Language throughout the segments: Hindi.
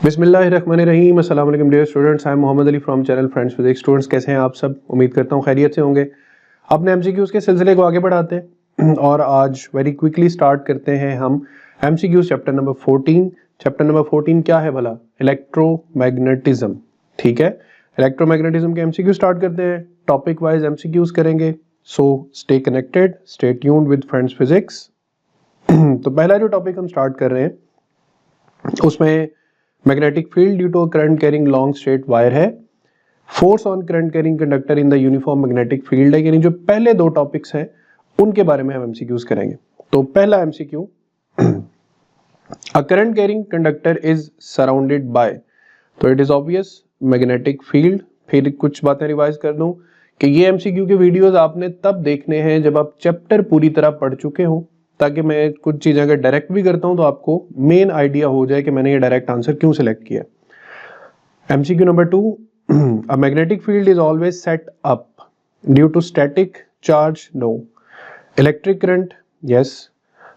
बिस्मिल्लाहिर्रहमानिर्रहीम। अस्सलाम वालेकुम dear students, I am Mohammad Ali from channel friends physics. Students कैसे हैं आप सब? उम्मीद करता हूँ खैरियत से होंगे। अपने एमसीक्यूज़ के सिलसिले को आगे बढ़ाते हैं और आज वेरी क्विकली स्टार्ट करते हैं हम MCQs chapter number 14। Chapter number 14 क्या है भला? इलेक्ट्रोमैग्नेटिज्म। ठीक है, इलेक्ट्रोमैग्नेटिज्म के एमसीक्यू स्टार्ट करते हैं। टॉपिक वाइज एमसीक्यूज़ करेंगे, so stay connected, stay tuned with friends physics. तो पहला जो टॉपिक हम स्टार्ट कर रहे हैं उसमें magnetic field due to current carrying long straight wire है, force on current carrying conductor in the uniform magnetic field है। यानी जो पहले दो टॉपिक्स हैं उनके बारे में हम एमसीक्यूज करेंगे। तो पहला MCQ, a current carrying conductor is surrounded by, तो it is obvious magnetic field. फिर कुछ बातें रिवाइज कर दूं कि ये एमसीक्यू के वीडियोस आपने तब देखने हैं जब आप चैप्टर पूरी तरह पढ़ चुके हो, ताकि मैं कुछ चीजें अगर डायरेक्ट भी करता हूं तो आपको मेन आइडिया हो जाए कि मैंने ये डायरेक्ट आंसर क्यों सिलेक्ट किया। MCQ number 2, a magnetic field is always set up due to static charge, no. Electric current, yes.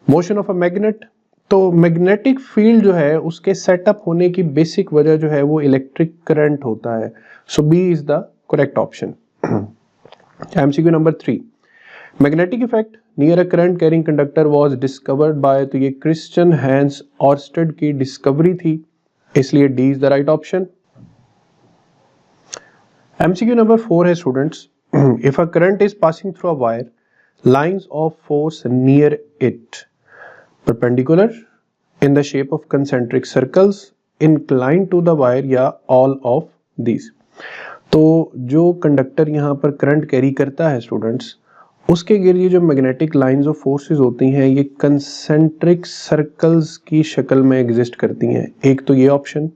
Motion of a magnet, तो मैग्नेटिक फील्ड जो है उसके सेटअप होने की बेसिक वजह जो है वो इलेक्ट्रिक करंट होता है। So B is the correct option. MCQ number 3, magnetic effect near a current carrying conductor was discovered by, तो ये क्रिश्चियन हैंस ऑर्स्टेड की डिस्कवरी थी, इसलिए D is the right option. MCQ number 4 है students, if a current is passing through a wire, lines of force near it perpendicular in the shape of concentric circles inclined to the wire या ऑल ऑफ दीज। तो जो कंडक्टर यहाँ पर करंट कैरी करता है स्टूडेंट्स, उसके गिर्द जो मैग्नेटिक लाइंस ऑफ फोर्सेस होती हैं ये कंसेंट्रिक सर्कल्स की शक्ल में एग्जिस्ट करती हैं। एक तो ये ऑप्शन।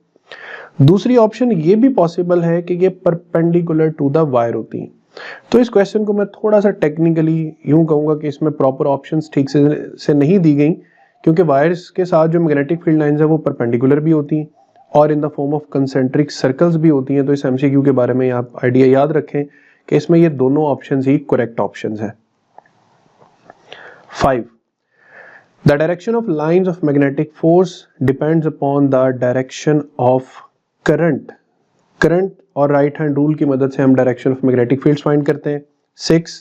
दूसरी ऑप्शन ये भी पॉसिबल है कि ये परपेंडिकुलर टू द वायर होती हैं। तो इस क्वेश्चन को मैं थोड़ा सा टेक्निकली यूं कहूंगा कि इसमें प्रॉपर ऑप्शंस ठीक से नहीं दी गई, क्योंकि वायर्स के साथ जो मैग्नेटिक फील्ड लाइंस है वो परपेंडिकुलर भी होती हैं और in the form of concentric circles भी होती हैं। तो इस एमसीक्यू के बारे में आप आइडिया याद रखें कि इसमें ये दोनों ऑप्शंस ही करेक्ट ऑप्शंस हैं। 5, the direction of lines of magnetic force depends upon the direction of current। Current और राइट हैंड रूल की मदद से हम direction of magnetic fields find करते हैं। 6,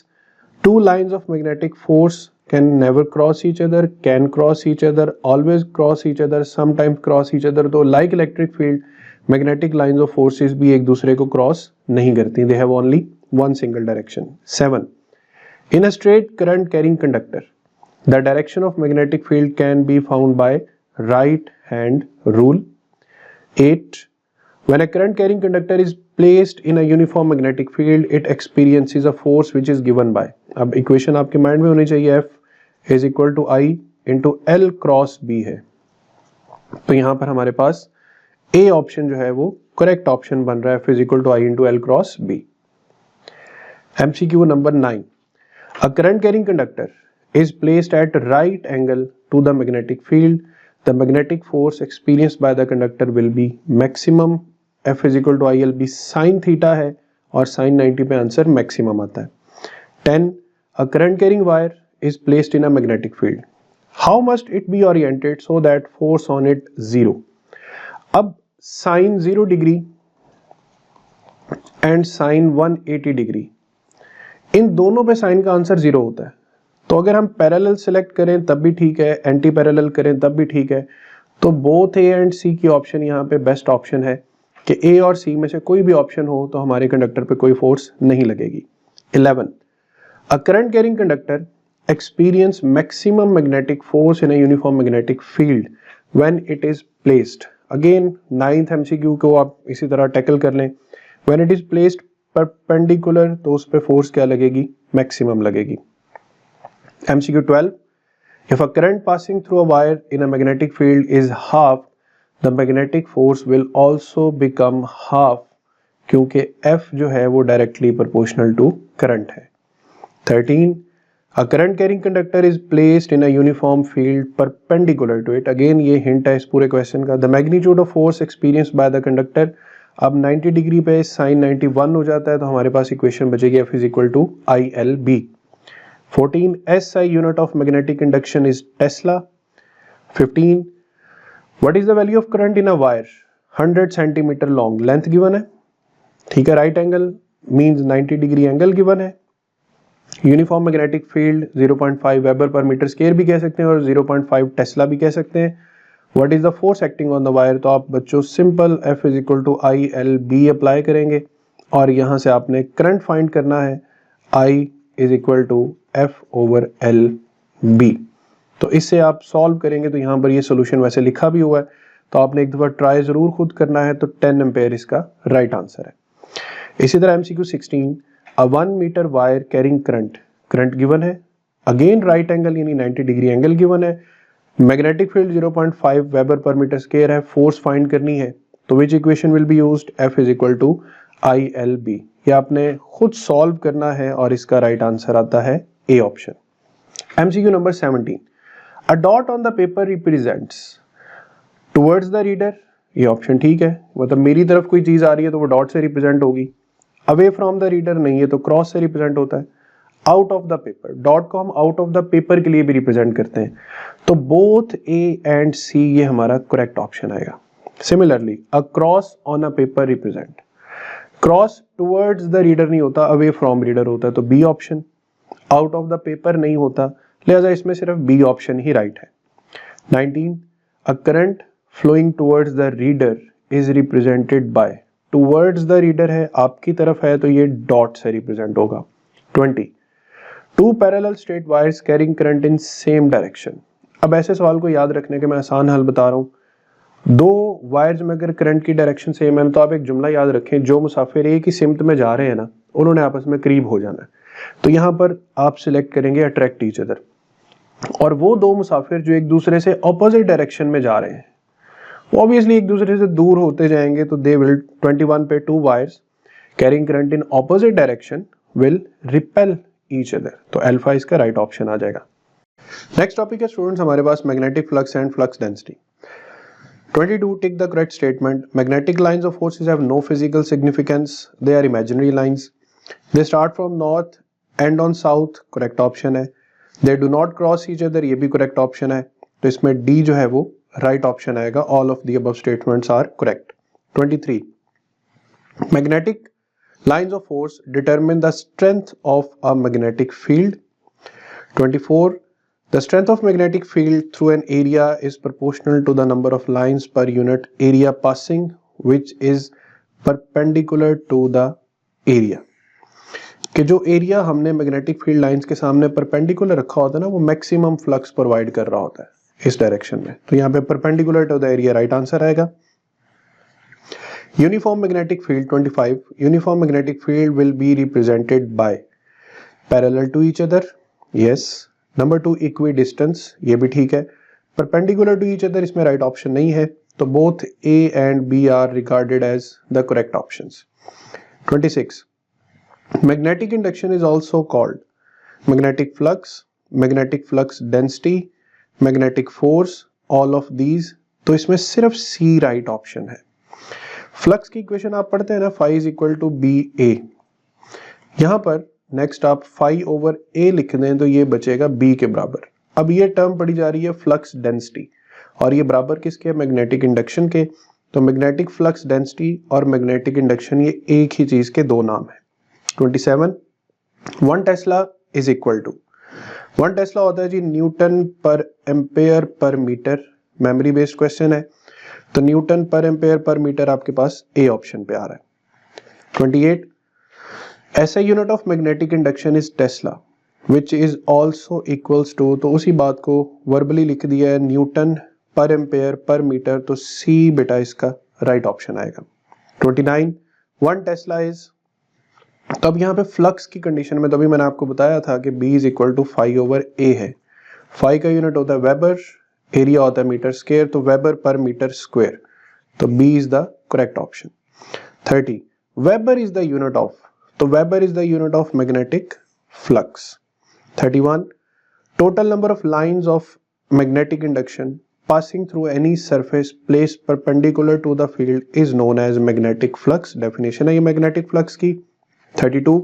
two lines of magnetic force can never cross each other, can cross each other, always cross each other, sometimes cross each other। तो like electric field, magnetic lines of forces भी एक दूसरे को क्रॉस नहीं करती, they have only one single direction। 7, in a straight current carrying conductor, the direction of magnetic field can be found by right hand rule। 8, when a current carrying conductor is placed in a uniform magnetic field, it experiences a force which is given by, अब इक्वेशन आपके माइंड में होनी चाहिए, F is equal to I into L cross B है। तो यहां पर हमारे पास A ऑप्शन जो है वो करेक्ट ऑप्शन बन रहा है, F is equal to I into L cross B। MCQ number 9, a current carrying conductor is placed at right angle to the magnetic field, the magnetic force experienced by the conductor will be maximum। F is equal to IL B sin theta है और sin 90 पे आंसर मैक्सिमम आता है। 10, a current carrying wire is placed in a magnetic field, how must it be oriented so that force on it 0। अब sin 0 degree and sin 180 degree, इन दोनों पे साइन का आंसर 0 होता है। तो अगर हम पैरेलल सिलेक्ट करें तब भी ठीक है, एंटी पैरेलल करें तब भी ठीक है। तो बोथ ए एंड सी की ऑप्शन यहाँ पे बेस्ट ऑप्शन है कि ए और सी में से कोई भी ऑप्शन हो तो हमारे कंडक्टर पे कोई फोर्स नहीं लगेगी। 11, अ current carrying conductor experience maximum magnetic force in a uniform magnetic field when it is placed. Again 9th MCQ को आप इसी तरह टैकल कर लें। When it is placed perpendicular, तो उस पे फोर्स क्या लगेगी? मैक्सिमम लगेगी। MCQ 12, if a current passing through a wire in a magnetic field is half, the magnetic force will also become half, क्योंकि F जो है वो directly proportional to current है। 13, a current carrying conductor is placed in a uniform field perpendicular to it। Again ये hint है इस पूरे question का। The magnitude of force experienced by the conductor, अब 90 डिग्री पे sin 91 हो जाता है, तो हमारे पास इक्वेशन बचेगी F is equal to ILB। 14, SI unit of magnetic induction is Tesla। 15, what is the value of current in a wire? 100 centimetre long length given है, ठीक है। Right angle means 90 degree angle given है। यूनिफॉर्म मैग्नेटिक फील्ड 0.5 वेबर पर मीटर स्क्वायर भी कह सकते हैं और 0.5 टेस्ला भी कह सकते हैं। What is the force acting on the wire, तो आप बच्चों simple F is equal to I L B apply करेंगे और यहां से आपने करंट फाइंड करना है, I is equal to F over L B. तो इससे आप सॉल्व करेंगे तो यहाँ पर ये सोल्यूशन वैसे लिखा भी हुआ है, तो आपने एक दफा ट्राई जरूर खुद करना है। तो 10 एम्पेयर इसका राइट आंसर है। इसी तरह MCQ 16, a 1 metre wire carrying current given है, अगेन राइट एंगल यानी 90 डिग्री एंगल गिवन है, मैग्नेटिक फील्ड 0.5 वेबर पर मीटर स्क्वायर है, फोर्स फाइंड करनी है। तो which equation will be used, F is equal to I L B. ये आपने खुद सॉल्व करना है और इसका राइट आंसर आता है A option. MCQ number 17, a dot on the paper represents towards the reader, ये ऑप्शन ठीक है, मतलब मेरी तरफ कोई चीज आ रही है तो वो डॉट से रिप्रेजेंट होगी। अवे फ्रॉम द रीडर नहीं है तो क्रॉस से रिप्रेजेंट होता है। Out of the paper, dot को हम आउट ऑफ द पेपर के लिए भी रिप्रेजेंट करते हैं, तो बोथ ए एंड सी ये हमारा करेक्ट ऑप्शन आएगा। Similarly a cross on a paper represent, cross towards the reader नहीं होता, अवे फ्रॉम रीडर होता है, तो B option. Out of the paper नहीं होता, लिहाजा इसमें सिर्फ बी ऑप्शन ही राइट है। 19, a current flowing towards the reader is represented by, towards the reader है, आपकी तरफ है, तो ये डॉट से रिप्रेजेंट होगा। 20, two parallel straight wires carrying current in same direction. अब ऐसे सवाल को याद रखने के मैं आसान हल बता रहा हूँ। दो वायर्स में अगर करंट की डायरेक्शन सेम है तो आप एक जुमला याद रखें, जो मुसाफिर एक ही सिमत में जा रहे हैं ना, उन्होंने आपस में करीब हो जाना है। तो यहाँ पर आप सिलेक्ट करेंगे अट्रैक्ट ईच अदर, और वो दो मुसाफिर जो एक दूसरे से ऑपोजिट डायरेक्शन में जा रहे हैं वो ऑब्वियसली एक दूसरे से दूर होते जाएंगे, तो दे विल 21 पे two wires carrying current in opposite direction will repel each other, तो अल्फा इसका राइट ऑप्शन आ जाएगा। नेक्स्ट टॉपिक है स्टूडेंट्स हमारे पास magnetic flux and flux density. 22, tick the correct statement, magnetic lines of forces have no physical significance, they are imaginary lines, they start from north and on south, correct option है। They do not cross each other, ये भी करेक्ट ऑप्शन है, तो इसमें डी जो है वो राइट ऑप्शन आएगा। All of the above statements are correct. 23, magnetic lines of force determine the strength of a magnetic field. 24, the strength of magnetic field through an area is proportional to the number of lines per unit area passing which is perpendicular to the area। कि जो एरिया हमने मैग्नेटिक फील्ड लाइंस के सामने परपेंडिकुलर रखा होता है ना, वो मैक्सिमम फ्लक्स प्रोवाइड कर रहा होता है इस डायरेक्शन में, तो यहाँ पे perpendicular to the area right answer आएगा। Uniform magnetic field 25, uniform magnetic field will be represented by parallel to each other, yes. Number 2, equidistance, ये भी ठीक है। Perpendicular to each other इसमें right option नहीं है, तो both A and B are regarded as the correct options। 26, magnetic induction is also called magnetic flux density, magnetic force, all of these, तो इसमें सिर्फ C right option है। फ्लक्स की इक्वेशन आप पढ़ते हैं ना, phi is equal to B A, यहां पर नेक्स्ट आप फाई ओवर ए लिख दें तो ये बचेगा बी के बराबर। अब ये टर्म पढ़ी जा रही है फ्लक्स डेंसिटी, और ये बराबर किसके, मैग्नेटिक इंडक्शन के, तो मैग्नेटिक फ्लक्स डेंसिटी और मैग्नेटिक इंडक्शन ये एक ही चीज के दो नाम है। 27, 1 tesla is equal to, 1 tesla होता है जी newton per ampere per metre, memory based question है, तो Newton per ampere per metre आपके पास ए ऑप्शन पे आ रहा है। 28, ऐसा unit of magnetic induction is tesla which is also equals to, तो उसी बात को वर्बली लिख दिया है Newton per ampere per metre, तो सी बेटा इसका राइट ऑप्शन आएगा। 29, 1 टेस्ला इज, तो अब यहाँ पे फ्लक्स की कंडीशन में तभी मैंने आपको बताया था कि B is equal to phi over A है। फाई का यूनिट होता है वेबर, एरिया होता है मीटर स्क्वायर, तो वेबर पर मीटर स्क्वायर, तो B is the correct option. 30, weber is the unit of, तो weber is the unit of magnetic flux. 31, total number of lines of magnetic induction passing through any surface place perpendicular to the field is known as magnetic flux, definition है ये मैग्नेटिक फ्लक्स की। 32,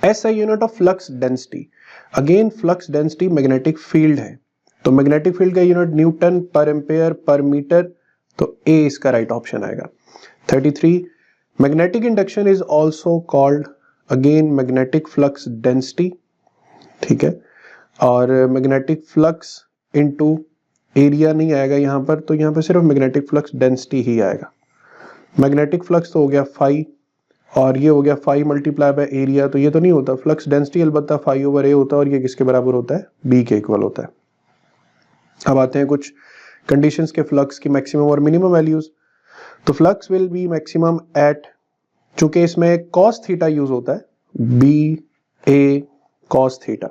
ऐसा unit of flux density, again flux density magnetic field है, तो मैग्नेटिक फील्ड का unit newton per ampere per metre, तो ए इसका राइट ऑप्शन आएगा। 33 magnetic induction is also called again magnetic flux density, ठीक है, और मैग्नेटिक फ्लक्स इनटू एरिया नहीं आएगा यहाँ पर, तो यहाँ पर सिर्फ मैग्नेटिक फ्लक्स डेंसिटी ही आएगा। मैग्नेटिक फ्लक्स तो हो गया फाई और ये हो गया फाई मल्टीप्लाई बाय एरिया, तो ये तो नहीं होता। फ्लक्स डेंसिटी अलबत्ता फाई ओवर ए होता है और ये किसके बराबर होता है, बी के इक्वल होता है। अब आते हैं कुछ कंडीशंस के फ्लक्स की मैक्सिमम और मिनिमम वैल्यूज। तो flux will be maximum at, चूंकि इसमें कॉस थीटा यूज होता है, बी ए कॉस थीटा,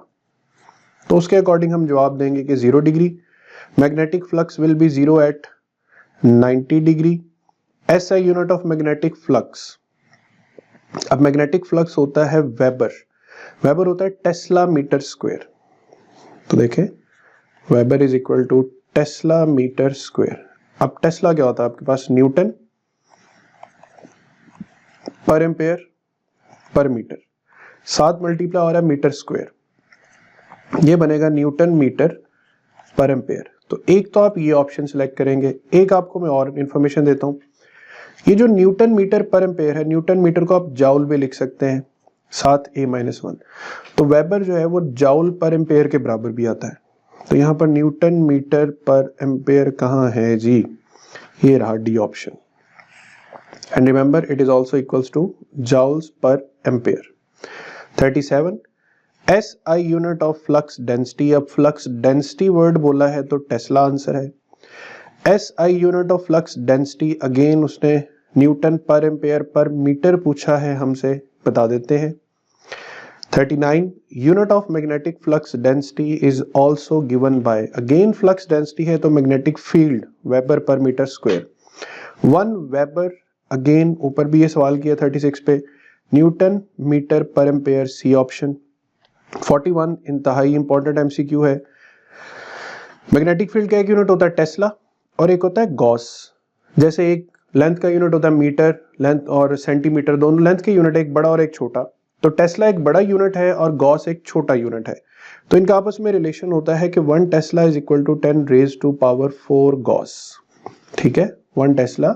तो उसके अकॉर्डिंग हम जवाब देंगे कि 0 degree. Magnetic flux will be 0 at 90 degree. SI unit of magnetic flux, अब मैग्नेटिक फ्लक्स होता है वेबर, वेबर होता है टेस्ला मीटर स्क्वायर। तो देखें weber is equal to tesla metre square. अब टेस्ला क्या होता है आपके पास, newton per ampere per metre, 7 multiply हो रहा है मीटर स्क्वायर, ये बनेगा न्यूटन मीटर पर एम्पेयर। तो एक तो आप ये ऑप्शन सिलेक्ट करेंगे। एक आपको मैं और इंफॉर्मेशन देता हूं, ये जो न्यूटन मीटर पर एम्पेयर है, न्यूटन मीटर को आप जाउल भी लिख सकते हैं, 7a-1, तो वेबर जो है वो जाउल पर एम्पेयर के बराबर भी आता है। तो यहाँ पर न्यूटन मीटर पर एम्पेयर कहाँ है जी, ये रहा D option. And remember it is also equals to joules per ampere. 37 SI unit of flux density, अब फ्लक्स डेंसिटी वर्ड बोला है तो टेस्ला आंसर है। SI unit of flux density, again उसने newton per ampere per metre पूछा है हमसे, बता देते हैं। 39 unit of magnetic flux density is also given by, again flux density है तो मैग्नेटिक फील्ड वेबर पर मीटर स्क्वायर, 1 वेबर, अगेन ऊपर भी ये सवाल किया 36 पे, newton metre per ampere, C option. 41 इंतहाई इंपॉर्टेंट एमसीक्यू है, मैग्नेटिक फील्ड का एक यूनिट होता है टेस्ला और एक होता है गॉस। जैसे एक लेंथ का यूनिट होता है मीटर, लेंथ और सेंटीमीटर दोनों लेंथ के यूनिट है, एक बड़ा और एक छोटा, तो टेस्ला एक बड़ा यूनिट है और गॉस एक छोटा यूनिट है, तो इनका आपस में रिलेशन होता है कि 1 tesla is equal to 10 raise to power 4 gauss, ठीक है, 1 tesla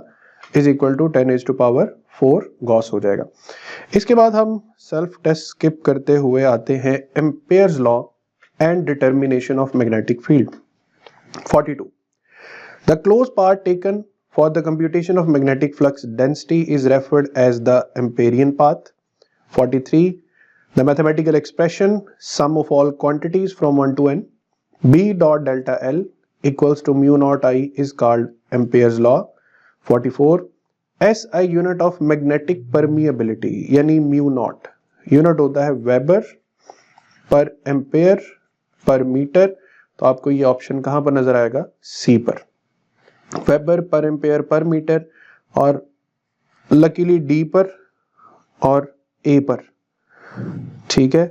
is equal to 10 raise to power 4 gauss हो जाएगा। इसके बाद हम सेल्फ टेस्ट स्किप करते हुए आते हैं Ampere's law and determination of magnetic field. 42 the close path taken for the computation of magnetic flux density is referred as the Amperian path. 43 the mathematical expression sum of all quantities from 1 to n B dot delta L equals to mu naught I is called Ampere's law. 44 SI unit of magnetic permeability यानी mu naught यूनिट होता है वेबर पर एम्पेयर पर मीटर, तो आपको ये ऑप्शन कहां पर नजर आएगा, सी पर, वेबर पर एम्पेयर पर मीटर, और लकीली डी पर और ए पर, ठीक है।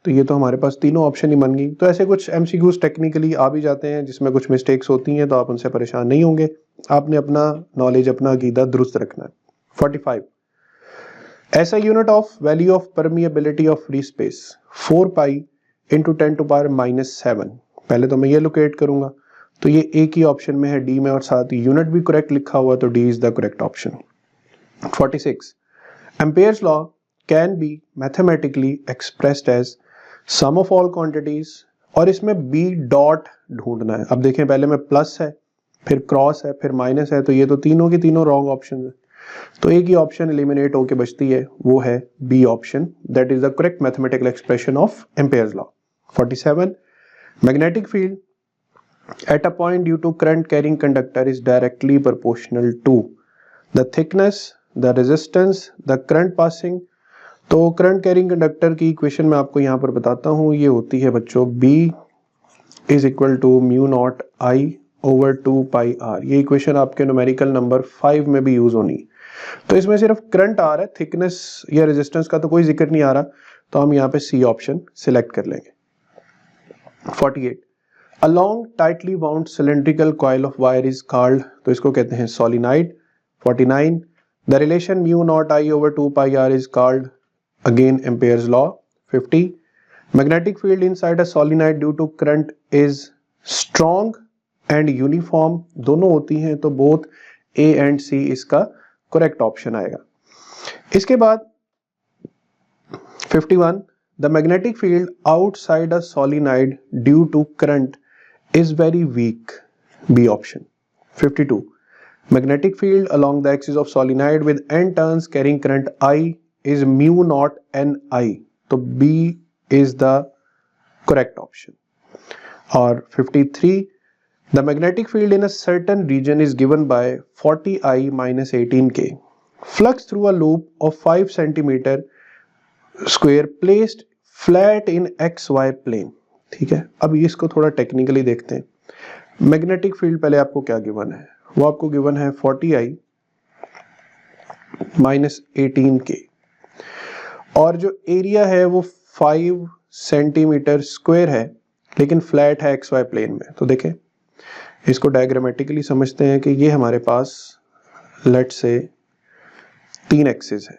तो ये तो हमारे पास तीनों ऑप्शन ही बन गई। तो ऐसे कुछ एमसीक्यूज टेक्निकली आ भी जाते हैं जिसमें कुछ मिस्टेक्स होती हैं, तो आप उनसे परेशान नहीं होंगे, आपने अपना नॉलेज अपना अकीदा दुरुस्त रखना है। 45 ऐसा unit of value of permeability of free space 4 pi into 10 to power -7, पहले तो मैं ये लोकेट करूंगा, तो ये एक ही ऑप्शन में है डी में, और साथ ही यूनिट भी करेक्ट लिखा हुआ, तो D is the correct option. 46 Ampere's law can be mathematically expressed as sum of all quantities, और इसमें बी डॉट ढूंढना है। अब देखें पहले में प्लस है, फिर क्रॉस है, फिर माइनस है, तो ये तो तीनों की तीनों रॉन्ग ऑप्शन है, तो एक ही ऑप्शन एलिमिनेट होकर बचती है, वो है B option, that is the correct mathematical expression of Ampere's law. 47 magnetic field at a point due to current carrying conductor is directly proportional to the thickness, the resistance, the current passing। तो करंट कैरिंग कंडक्टर की इक्वेशन मैं आपको यहाँ पर बताता हूँ, ये होती है बच्चों B is equal to mu naught I over 2 pi R। ये इक्वेशन आपके न्यूमेरिकल नंबर 5 में भी यूज होनी, तो इसमें सिर्फ करंट आ रहा है, थिकनेस या रेजिस्टेंस का तो कोई जिक्र नहीं आ रहा, तो हम यहाँ पे C ऑप्शन सिलेक्ट कर लेंगे। 48 A long tightly wound cylindrical coil of wire is called, तो इसको कहते हैं solenoid। 49 The relation mu naught I over 2 pi R is called again Ampere's law। 50 Magnetic field inside a solenoid due to current is strong and uniform, दोनों होती हैं, तो both ए एंड सी इसका करेक्ट ऑप्शन आएगा। इसके बाद 51, the magnetic field outside a solenoid due to current is very weak, B option. 52, magnetic field along the axis of solenoid with n turns carrying current I is mu naught Ni, तो B is the correct option। और 53, the magnetic field in a certain region is given by 40I minus 18K, flux through a loop of 5 centimeter square placed flat in XY plane। ठीक है, अब इसको थोड़ा टेक्निकली देखते हैं। मैग्नेटिक फील्ड पहले आपको क्या गिवन है, वो आपको गिवन है 40I माइनस 18K, और जो एरिया है वो 5 सेंटीमीटर स्क्वायर है, लेकिन फ्लैट है XY प्लेन में। तो देखें, इसको डायग्रामेटिकली समझते हैं कि ये हमारे पास लेट से 3 एक्सिस है,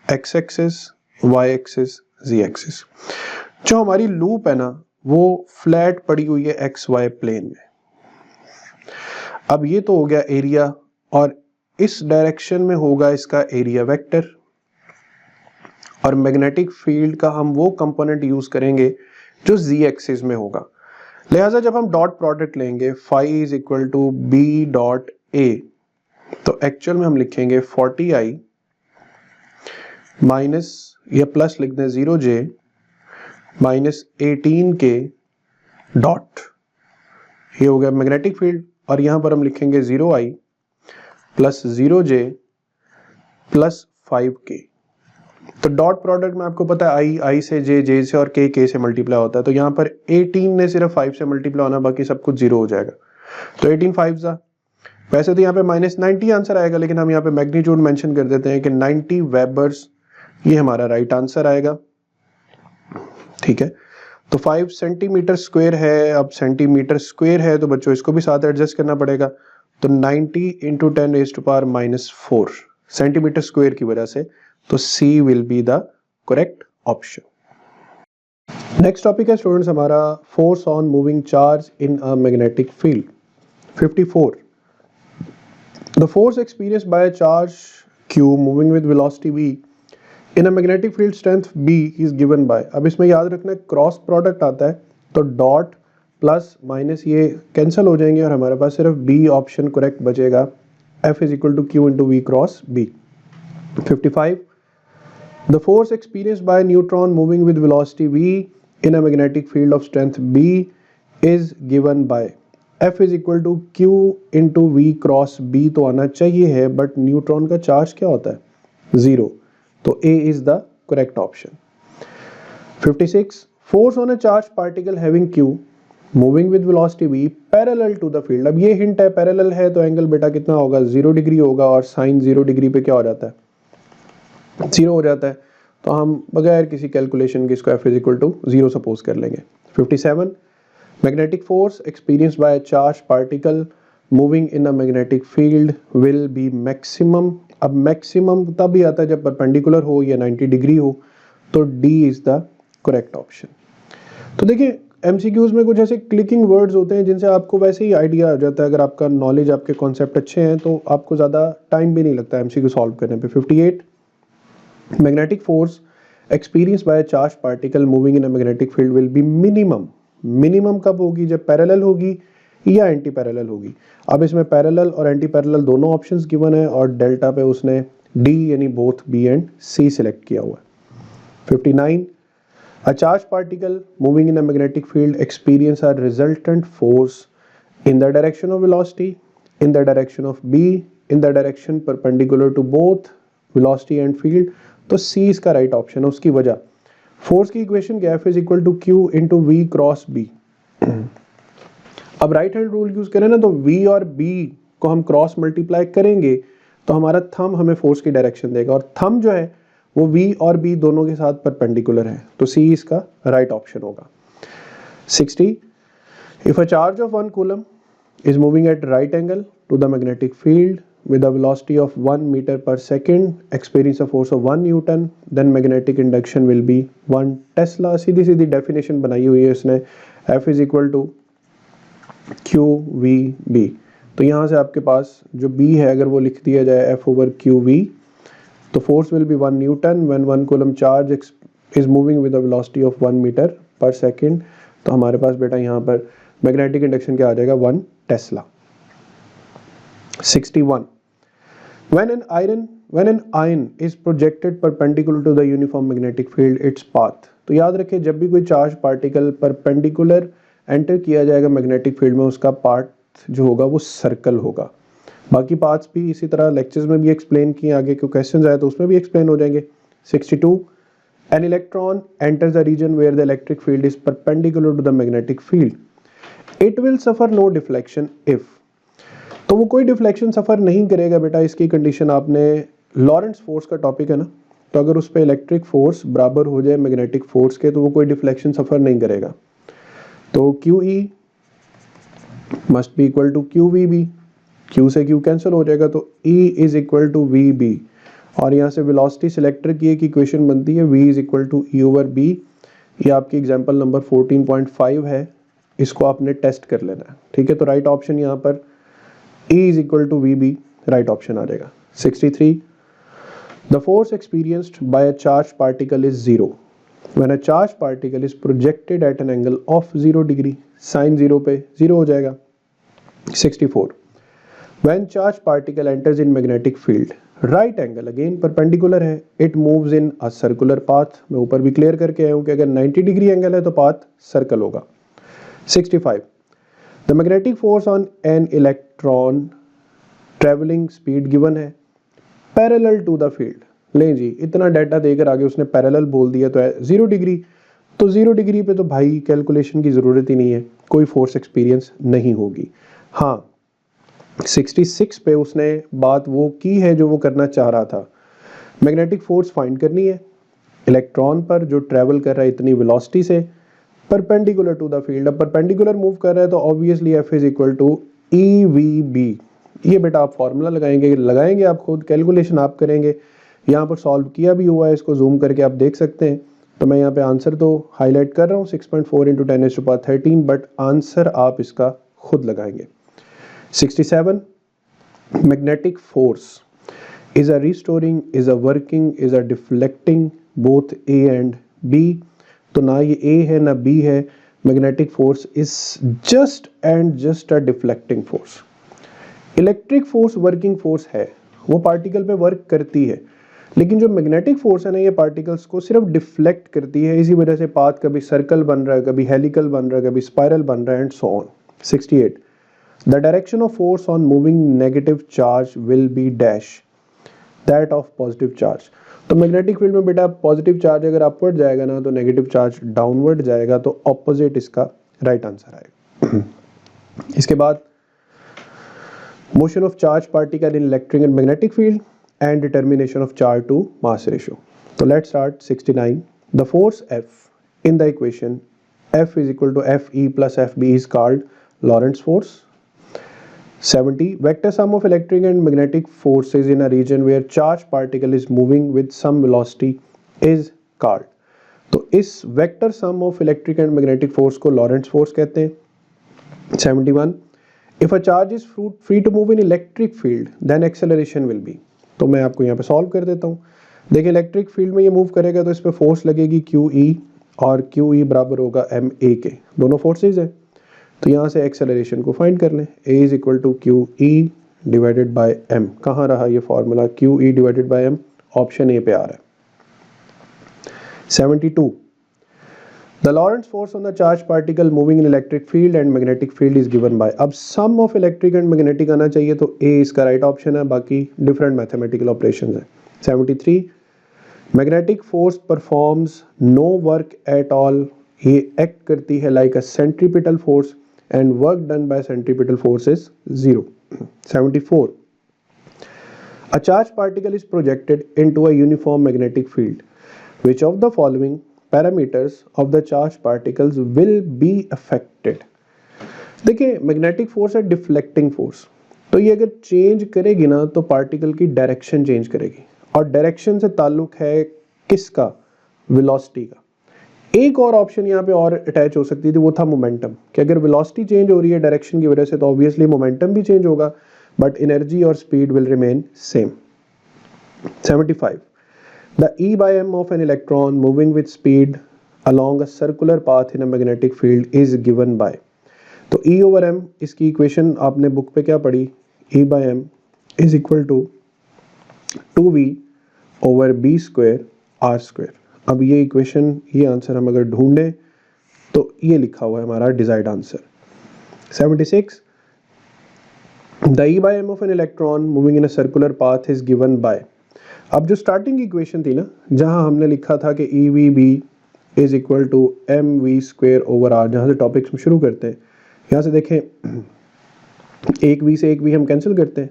एक्स एक्सिस, वाई एक्सिस, जी एक्सिस। जो हमारी लूप है ना वो फ्लैट पड़ी हुई है XY प्लेन में। अब ये तो हो गया एरिया, और इस डायरेक्शन में होगा इसका एरिया वेक्टर, और मैग्नेटिक फील्ड का हम वो कंपोनेंट यूज करेंगे जो z एक्सिस में होगा। लिहाजा जब हम डॉट प्रोडक्ट लेंगे phi is equal to B dot A, तो एक्चुअल में हम लिखेंगे 40I माइनस या प्लस लिख दें 0J माइनस 18K डॉट, ये हो गया मैग्नेटिक फील्ड, और यहां पर हम लिखेंगे 0I plus 0J plus 5K। तो डॉट प्रोडक्ट में आपको पता है I से J से और K से मल्टीप्लाई होता है, तो यहाँ पर 18 ने सिर्फ 5 से मल्टीप्लाई होना, बाकी सब कुछ 0 हो जाएगा। तो 18 5 सा, वैसे तो यहाँ पे माइनस 90 आंसर आएगा, लेकिन हम यहाँ पे मैग्नीट्यूड मेंशन कर देते हैं कि 90 वेबर्स, ये हमारा राइट आंसर आएगा। ठीक है, तो 5 सेंटीमीटर स्क्वायर है, अब सेंटीमीटर स्क्वायर है तो बच्चों इसको भी साथ एडजस्ट करना पड़ेगा, तो 90 into 10 raised to power minus 4 centimetre square की वजह से, तो C will be the correct option. Next topic है स्टूडेंट्स हमारा force on moving charge in a magnetic field. 54, the force experienced by a charge Q moving with velocity V in a magnetic field strength B is given by. अब इसमें याद रखना क्रॉस प्रोडक्ट आता है, तो डॉट प्लस माइनस ये कैंसिल हो जाएंगे और हमारे पास सिर्फ B ऑप्शन करेक्ट बचेगा, F is equal to Q into V cross B। 55, the force experienced by a neutron moving with velocity v in a magnetic field of strength B is given by F is equal to Q into V cross B, तो आना चाहिए है, बट न्यूट्रॉन का चार्ज क्या होता है 0, तो A is the correct option। 56, force on a charged particle having Q moving with velocity V parallel to the field। अब ये हिंट है, पैरेलल है तो एंगल बेटा कितना होगा 0 डिग्री होगा, और साइन 0 डिग्री पे क्या हो जाता है 0 हो जाता है, तो हम बगैर किसी कैलकुलेशन के इसको F is equal to 0 suppose कर लेंगे। 57, magnetic force experienced by a charge particle moving in a magnetic field will be maximum. अब मैक्सिमम तब भी आता है जब परपेंडिकुलर हो या 90 डिग्री हो, तो D is the correct option. तो देखिए MCQs में कुछ ऐसे क्लिकिंग वर्ड्स होते हैं जिनसे आपको वैसे ही आइडिया आ जाता है, अगर आपका नॉलेज, आपके कॉन्सेप्ट अच्छे हैं तो आपको ज़्यादा टाइम भी नहीं लगता MCQ सॉल्व करने पे। 58, magnetic force experienced by a charged particle moving in a magnetic field will be minimum। Minimum कब होगी, जब पैरेलल होगी या एंटी पैरेलल होगी। अब इसमें पैरेलल और एंटी पैरेलल दोनों ऑप्शंस गिवन है, और डेल्टा पे उसने डी यानी both B and C select किया हुआ है। 59, a charged particle moving in a magnetic field experience a resultant force in the direction of velocity, in the direction of B, in the direction perpendicular to both velocity and field, तो C इसका राइट ऑप्शन है। उसकी वजह, फोर्स की इक्वेशन क्या है, F is equal to Q into V cross B। अब राइट हैंड रूल यूज करें ना, तो V और B को हम क्रॉस मल्टीप्लाई करेंगे तो हमारा थंब हमें फोर्स की डायरेक्शन देगा, और थंब जो है वो V और B दोनों के साथ परपेंडिकुलर है, तो C इसका राइट ऑप्शन होगा। 60, if a charge of 1 coulomb is moving at right angle to the magnetic field with a velocity of 1 meter per second, experience a force of 1 Newton, then magnetic induction will be 1 Tesla। Sidhi Sidhi definition बनाई हुई है इसने, F is equal to Q V B। तो यहाँ से आपके पास जो b है अगर वो लिख दिया जाए F/QV, तो force will be 1 newton when 1 coulomb charge is moving with the velocity of 1 metre per second. तो हमारे पास बेटा यहाँ पर मैग्नेटिक इंडक्शन क्या आ जाएगा, 1 Tesla. 61. When an ion is projected perpendicular to the uniform magnetic field, its path. तो याद रखें जब भी कोई चार्ज पार्टिकल परपेंडिकुलर एंटर किया जाएगा मैग्नेटिक फील्ड में, उसका पाथ जो होगा वो सर्कल होगा। बाकी पाथ्स भी इसी तरह लेक्चर्स में भी एक्सप्लेन किए, आगे के क्वेश्चन आए तो उसमें भी एक्सप्लेन हो जाएंगे। 62. An electron enters a region where the electric field is perpendicular to the magnetic field. It will suffer no deflection if. तो वो कोई डिफ्लेक्शन सफ़र नहीं करेगा बेटा, इसकी कंडीशन आपने लॉरेंट्ज फोर्स का टॉपिक है ना, तो अगर उस पर इलेक्ट्रिक फोर्स बराबर हो जाए मैग्नेटिक फोर्स के तो वो कोई डिफ्लेक्शन सफ़र नहीं करेगा। तो QE must be equal to QVB, Q से Q कैंसिल हो जाएगा तो E is equal to VB, और यहाँ से वेलोसिटी सिलेक्टर की एक इक्वेशन बनती है V is equal to E/B। ये आपकी एग्जाम्पल नंबर 14.5 है, इसको आपने टेस्ट कर लेना है, ठीक है। तो राइट ऑप्शन यहाँ पर E is equal to VB, right option आ जाएगा। 63. The force experienced by a charged particle is 0 when a charged particle is projected at an angle of 0 degree, sin 0 पे 0 हो जाएगा। 64. When charged particle enters in magnetic field, right angle again perpendicular है, it moves in a circular path। मैं ऊपर भी क्लियर करके आया हूँ कि अगर 90 डिग्री एंगल है तो पाथ सर्कल होगा। 65. The magnetic force on an electron traveling speed given है parallel to the field। लें जी, इतना डाटा देकर आगे उसने पैरेलल बोल दिया तो 0 डिग्री, तो 0 डिग्री पे तो भाई कैलकुलेशन की ज़रूरत ही नहीं है, कोई फोर्स एक्सपीरियंस नहीं होगी। हाँ 66 पे उसने बात वो की है जो वो करना चाह रहा था, मैग्नेटिक फोर्स फाइंड करनी है इलेक्ट्रॉन पर जो ट्रैवल कर रहा है इतनी वेलोसिटी से परपेंडिकुलर टू द फील्ड। अब परपेंडिकुलर मूव कर रहा है तो obviously F is equal to EVB। ये बेटा आप फॉर्मूला लगाएंगे आप खुद, कैलकुलेशन आप करेंगे। यहाँ पर सॉल्व किया भी हुआ है, इसको जूम करके आप देख सकते हैं। तो मैं यहाँ पे आंसर तो हाईलाइट कर रहा हूँ 6.4 × 10⁻13, बट आंसर आप इसका खुद लगाएंगे। 67. Magnetic force is a restoring, is a working, is a deflecting, both A and B। तो ना ये A है ना B है, magnetic force is just and just a deflecting force. Electric force working force है, वो पार्टिकल पे वर्क करती है, लेकिन जो मैग्नेटिक फोर्स है ना ये पार्टिकल्स को सिर्फ डिफ्लेक्ट करती है। इसी वजह से पाथ कभी सर्कल बन रहा है, कभी हेलिकल बन रहा है, कभी स्पाइरल बन रहा है and so on. 68. The direction of force on moving negative charge will be dash that of positive charge. तो मैग्नेटिक फील्ड में बेटा पॉजिटिव चार्ज अगर अपवर्ड जाएगा ना तो नेगेटिव चार्ज डाउनवर्ड जाएगा, तो ऑपोजिट इसका राइट आंसर आएगा। इसके बाद motion of charge particle in electric and magnetic field and determination of charge to mass ratio. तो let's start 69. The force F in the equation F is equal to FE plus FB is called Lorentz force. 70. Vector sum of electric and magnetic forces in a region where charged particle is moving with some velocity is called। तो इस vector sum of electric and magnetic force को लॉरेंट्ज फोर्स कहते हैं। 71. If a charge is free to move in electric field, then acceleration will be। तो मैं आपको यहाँ पे सॉल्व कर देता हूँ। देखिए इलेक्ट्रिक फील्ड में ये मूव करेगा तो इस पर फोर्स लगेगी QE, और QE बराबर होगा MA के, दोनों फोर्सेज हैं। तो यहाँ से एक्सेलरेशन को फाइंड कर लें, A is equal to QE divided by M। कहाँ रहा ये formula, QE divided by M, option A पे आ रहा है। 72. The Lorentz force on the charged particle moving in electric field and magnetic field is given by। अब sum of electric and magnetic आना चाहिए तो A इसका राइट ऑप्शन है, बाकी डिफरेंट मैथमेटिकल ऑपरेशंस है। 73. Magnetic force performs no work at all। ये एक्ट करती है like a centripetal force and work done by centripetal force is 0। 74. A charged particle is projected into a uniform magnetic field. Which of the following parameters of the charged particles will be affected? देखिए मैग्नेटिक फोर्स है डिफ्लेक्टिंग फोर्स, तो ये अगर चेंज करेगी ना तो पार्टिकल की डायरेक्शन चेंज करेगी, और डायरेक्शन से ताल्लुक है किसका, वेलोसिटी का। एक और ऑप्शन यहाँ पे और अटैच हो सकती थी, वो था मोमेंटम, कि अगर वेलोसिटी चेंज हो रही है डायरेक्शन की वजह से तो ऑब्वियसली मोमेंटम भी चेंज होगा, बट एनर्जी और speed will remain same. 75. The E by M of an electron moving with speed along a circular path in a magnetic field is given by। तो E over M, इसकी इक्वेशन आपने बुक पे क्या पढ़ी, E by M is equal to 2V over B square R square। अब ये इक्वेशन, ये आंसर हम अगर ढूंढें तो ये लिखा हुआ है हमारा desired answer. 76. The E by M of an electron moving in a circular path is given by। अब जो स्टार्टिंग इक्वेशन थी ना, जहां हमने लिखा था कि E V B is equal to M V square over R, जहां से टॉपिक्स हम शुरू करते हैं, यहाँ से देखें एक वी से एक वी हम कैंसिल करते हैं,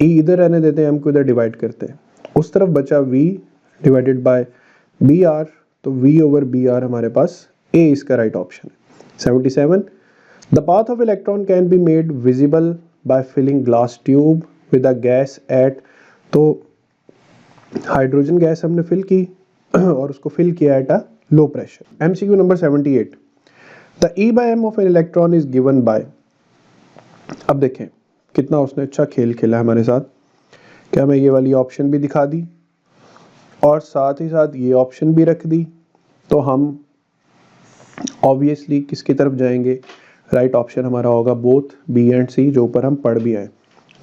ई इधर रहने देते हैं, एम को इधर डिवाइड करते हैं, उस तरफ बचा V divided by B R, तो वी ओवर बी आर हमारे पास ए इसका राइट ऑप्शन है। 77. The path of electron can be made visible by filling glass tube with a gas at, तो हाइड्रोजन गैस हमने फिल की और उसको फिल किया at a low pressure. MCQ number 78. The E by M of an electron is given by. अब देखें कितना उसने अच्छा खेल खेला हमारे साथ, क्या मैं ये वाली ऑप्शन भी दिखा दी और साथ ही साथ ये ऑप्शन भी रख दी, तो हम ऑब्वियसली किसकी तरफ जाएंगे, राइट ऑप्शन हमारा होगा बोथ बी एंड सी, जो ऊपर हम पढ़ भी आए।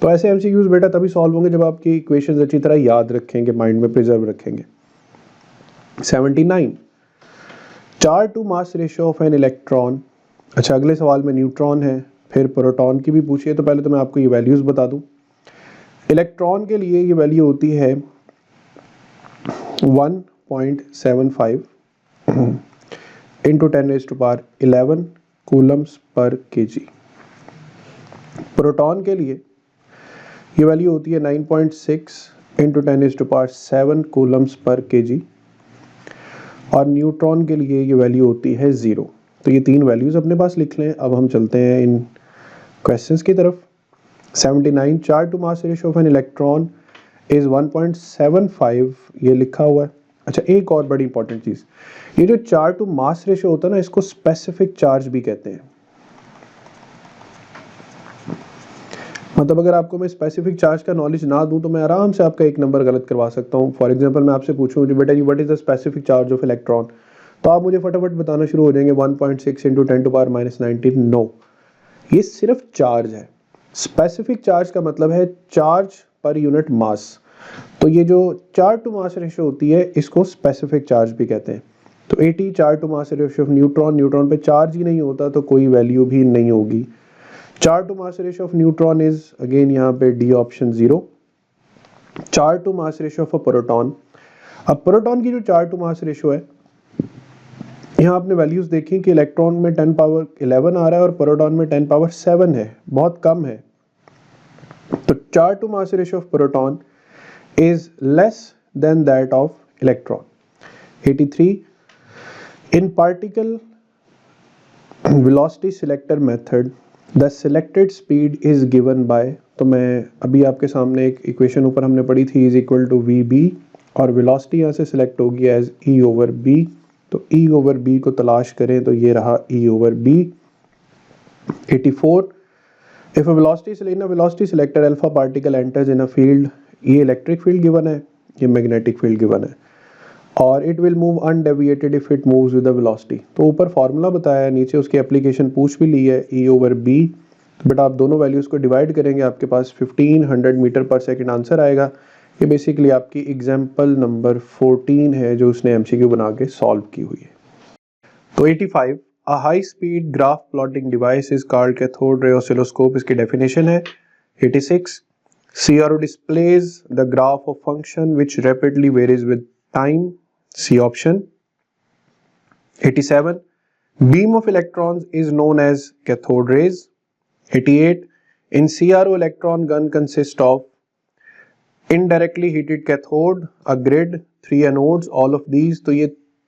तो ऐसे एमसीक्यूज बेटा तभी सॉल्व होंगे जब आपकी इक्वेशंस अच्छी तरह याद रखेंगे, माइंड में प्रिजर्व रखेंगे। 79. Charge to mass ratio of an electron. अच्छा, अगले सवाल में न्यूट्रॉन है, फिर प्रोटॉन की भी पूछिए, तो पहले तो मैं आपको ये वैल्यूज बता दूं। इलेक्ट्रॉन के लिए ये वैल्यू होती है 1.75 इंटू 10⁻11 कूलम्स पर केजी। प्रोटॉन के लिए ये वैल्यू होती है 9.6 इंटू 10⁻7 कूलम्स पर केजी, और न्यूट्रॉन के लिए ये वैल्यू होती है 0। तो ये तीन वैल्यूज अपने पास लिख लें। अब हम चलते हैं इन क्वेश्चंस की तरफ। 79. Charge to mass ratio of an electron is 1.75, ये लिखा हुआ है। अच्छा, एक और बड़ी इंपॉर्टेंट चीज, ये जो चार्ज टू मास रेशियो होता है ना, इसको स्पेसिफिक चार्ज भी कहते हैं। मतलब अगर आपको मैं स्पेसिफिक चार्ज का नॉलेज ना दूं तो मैं आराम से आपका एक नंबर गलत करवा सकता हूं। फॉर एग्जांपल मैं आपसे पूछूं कि बेटा जी what is the specific charge of electron, तो आप मुझे फटाफट बताना शुरू हो जाएंगे 1.6 इंटू 10⁻19। नो, ये सिर्फ चार्ज है। स्पेसिफिक चार्ज का मतलब है चार्ज पर यूनिट मास। तो ये जो चार्ज टू मास रेशियो होती है इसको स्पेसिफिक चार्ज भी कहते हैं। तो 80 charge to mass ratio of neutron, neutron पे चार्ज ही नहीं होता तो कोई वैल्यू भी नहीं होगी। Charge to mass ratio of neutron is again यहाँ पे D option 0। Charge to mass ratio of a proton, अब प्रोटॉन की जो चार्ज टू मास रेशियो है, यहाँ आपने वैल्यूज देखी कि इलेक्ट्रॉन में 10⁻11 आ रहा है और प्रोटॉन में 10⁻7 है, बहुत कम है। तो charge to mass ratio of proton is less than that of electron. 83. In particle velocity selector method the selected speed is given by, तो मैं अभी आपके सामने एक इक्वेशन ऊपर हमने पढ़ी थी, is equal to VB, और वेलोसिटी यहाँ से सिलेक्ट होगी एज E over B। तो E over B को तलाश करें तो ये रहा E over B। 84. If a velocity selector alpha particle enters in a field, ये इलेक्ट्रिक फील्ड गिवन है, ये मैग्नेटिक फील्ड गिवन है, और it will move undeviated if it moves with the velocity. तो ऊपर फार्मूला बताया है, नीचे उसकी एप्लीकेशन पूछ भी ली है, E over B। बट आप दोनों वैल्यूज को डिवाइड करेंगे, आपके पास 1500 मीटर पर सेकंड आंसर आएगा। ये बेसिकली आपकी एग्जाम्पल नंबर 14 है जो उसने एमसीक्यू बना के सॉल्व की हुई है। तो 85. A high speed graph plotting device is called cathode ray oscilloscope, इसकी डेफिनेशन है। 86. CRO displays the graph of function which rapidly varies with time, C option. 87. Beam of electrons is known as cathode rays. 88. In CRO electron gun consists of indirectly heated cathode, a grid, 3 anodes, all of these, तो ये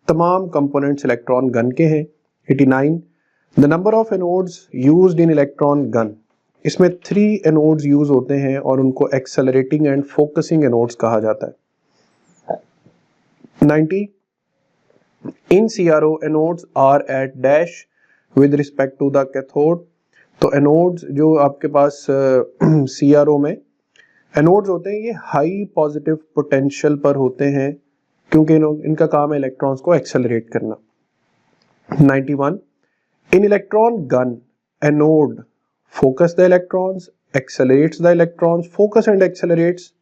तमाम components electron gun के हैं। 89. The number of anodes used in electron gun, इसमें 3 एनोड्स यूज होते हैं और उनको एक्सेलरेटिंग एंड फोकसिंग एनोड्स कहा जाता है। 90. In CRO anodes are at dash with respect to the cathode. तो एनोड्स जो आपके पास CRO में एनोड्स होते हैं ये हाई पॉजिटिव पोटेंशियल पर होते हैं क्योंकि इनका काम है इलेक्ट्रॉन्स को एक्सेलरेट करना। 91 in electron gun anode focus the electrons accelerates the electrons, focus and accelerates.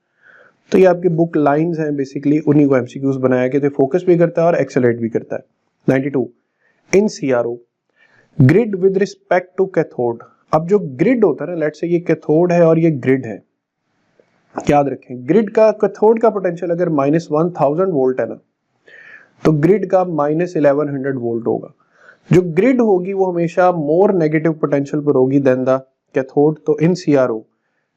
तो ये आपकी बुक लाइंस हैं बेसिकली, उन्हीं को एमसीक्यूज बनाया गया थे, फोकस भी करता है और एक्सेलरेट भी करता है। 92 in CRO grid with respect to cathode. अब जो ग्रिड होता है ना, लेट्स से ये कैथोड है और ये ग्रिड है, याद रखें ग्रिड का कैथोड का पोटेंशियल अगर -1000 वोल्ट है ना, तो ग्रिड का -1100 वोल्ट होगा। जो ग्रिड होगी वो हमेशा मोर नेगेटिव पोटेंशियल पर होगी देन द कैथोड। तो इन CRO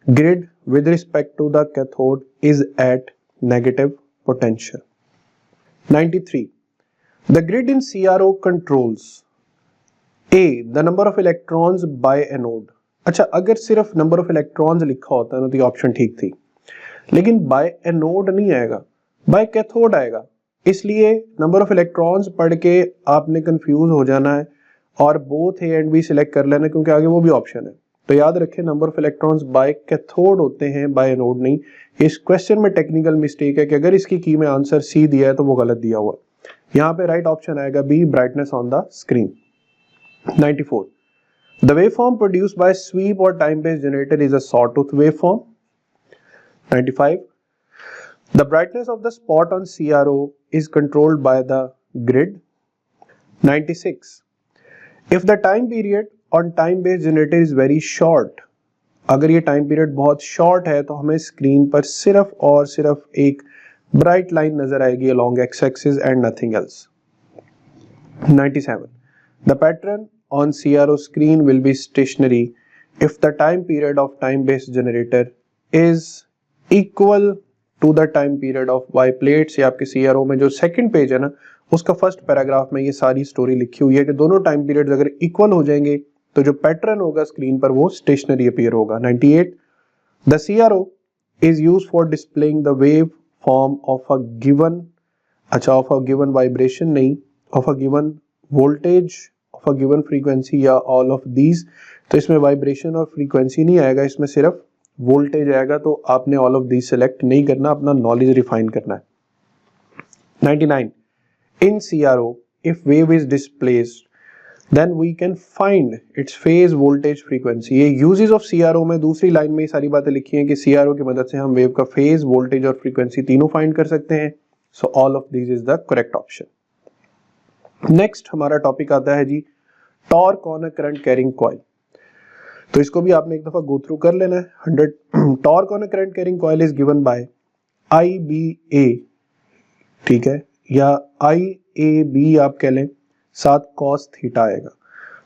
grid with respect to the cathode is at negative potential. 93 the grid in CRO controls A the number of electrons by anode। अच्छा, अगर सिर्फ नंबर ऑफ इलेक्ट्रॉन्स लिखा होता है ना तो ये ऑप्शन ठीक थी, लेकिन बाय एनोड नहीं आएगा, बाय कैथोड आएगा, इसलिए नंबर ऑफ इलेक्ट्रॉन्स पढ़ के आपने कंफ्यूज हो जाना है और both A and B select कर लेना क्योंकि आगे वो भी ऑप्शन है। तो याद रखें number of electrons bye cathode होते हैं, बाय एनोड नहीं। इस क्वेश्चन में टेक्निकल मिस्टेक है कि अगर इसकी की में आंसर सी दिया है तो वो गलत दिया हुआ। यहाँ पे राइट ऑप्शन आएगा B brightness on the screen. 94 the waveform produced by sweep or time based generator is a sawtooth waveform. 95 the brightness of the spot on CRO is controlled by the grid. 96 if the time period on time based generator is very short, अगर ये टाइम पीरियड बहुत शॉर्ट है तो हमें स्क्रीन पर सिर्फ और सिर्फ एक ब्राइट लाइन नजर आएगी along x axis and nothing else. 97 the pattern on CRO screen will be stationary if the time period of time based generator is equal to the time period of Y plates। ये आपके CRO में जो सेकंड पेज है ना उसका फर्स्ट पैराग्राफ में ये सारी स्टोरी लिखी हुई है कि दोनों टाइम पीरियड्स अगर इक्वल हो जाएंगे तो जो पैटर्न होगा स्क्रीन पर वो स्टेशनरी अपीयर होगा। 98 the CRO is used for displaying the wave form of a given, अच्छा ऑफ अ गिवन वाइब्रेशन नहीं, of a given voltage, of a given frequency या ऑल ऑफ दीज। तो इसमें वाइब्रेशन और फ्रीक्वेंसी नहीं आएगा, इसमें सिर्फ वोल्टेज आएगा। तो आपने ऑल ऑफ दीज सेलेक्ट नहीं करना, अपना नॉलेज रिफाइन करना है। 99 इन CRO if wave is displaced then we can find its phase voltage frequency। ये uses of CRO में दूसरी लाइन में ये सारी बातें लिखी हैं कि CRO की मदद से हम वेव का फेज वोल्टेज और फ्रीक्वेंसी तीनों फाइंड कर सकते हैं। So all of this is the correct option. Next हमारा टॉपिक आता है जी torque on a current carrying coil. तो इसको भी आपने एक दफा गो थ्रू कर लेना है। 100 torque on a current carrying coil is given bye IBA, ठीक है, या IAB आप कह लें, साथ cos थीटा आएगा।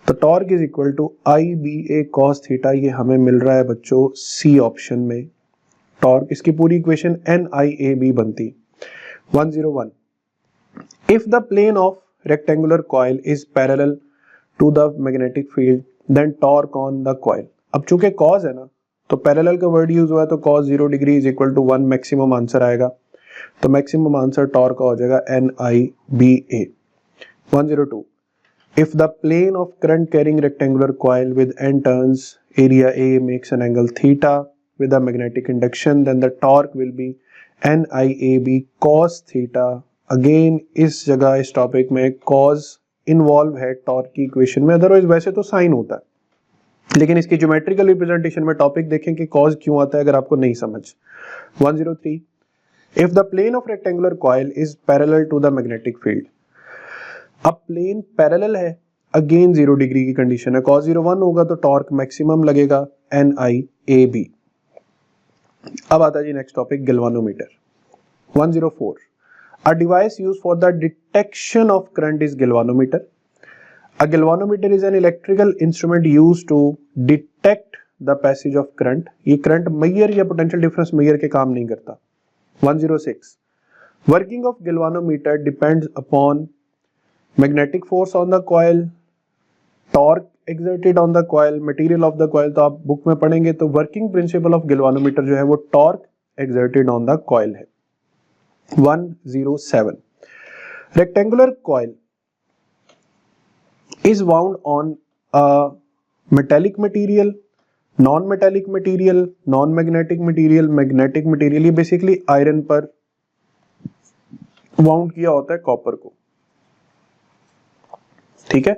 तो torque is equal to IBA cos theta, ये हमें मिल रहा है बच्चों सी ऑप्शन में। टॉर्क इसकी पूरी इक्वेशन NIAB बनती। 101 if the plane of rectangular coil is parallel to the magnetic field then torque on the coil. अब चूंकि cos है ना तो पैरेलल का वर्ड यूज हुआ है तो cos 0 degree is equal to 1 maximum answer आएगा। तो मैक्सिमम आंसर टॉर्क का हो जाएगा NIBA। 102 if the plane of current carrying rectangular coil with n turns area A makes an angle theta with a magnetic induction then the torque will be NIAB cos theta। Again इस जगह इस टॉपिक में cos इन्वॉल्व है टॉर्क की इक्वेशन में, अदरवाइज वैसे तो साइन होता है, लेकिन इसकी ज्योमेट्रिकल रिप्रेजेंटेशन में टॉपिक देखें कि cos क्यों आता है अगर आपको नहीं समझ। 103 if the plane of rectangular coil is parallel to the magnetic field। अब प्लेन पैरेलल है, अगेन 0 डिग्री की कंडीशन है, cos 0 1 होगा तो टॉर्क मैक्सिमम लगेगा NIAB। अब आता है जी next topic galvanometer. 104 a device used for the detection of current is galvanometer. A galvanometer is an electrical instrument used to detect the passage of current. ये करंट मेजर या पोटेंशियल डिफरेंस मेजर के काम नहीं करता। 106 working of galvanometer depends upon magnetic force on the coil, torque exerted on the coil, material of the coil. तो आप बुक में पढ़ेंगे तो वर्किंग प्रिंसिपल ऑफ गैल्वानोमीटर जो है वो torque exerted on the coil है। 107 rectangular coil is wound on a metallic material, non-metallic material, non-magnetic material, magnetic material। ये बेसिकली आयरन पर वाउंड किया होता है कॉपर को, ठीक है।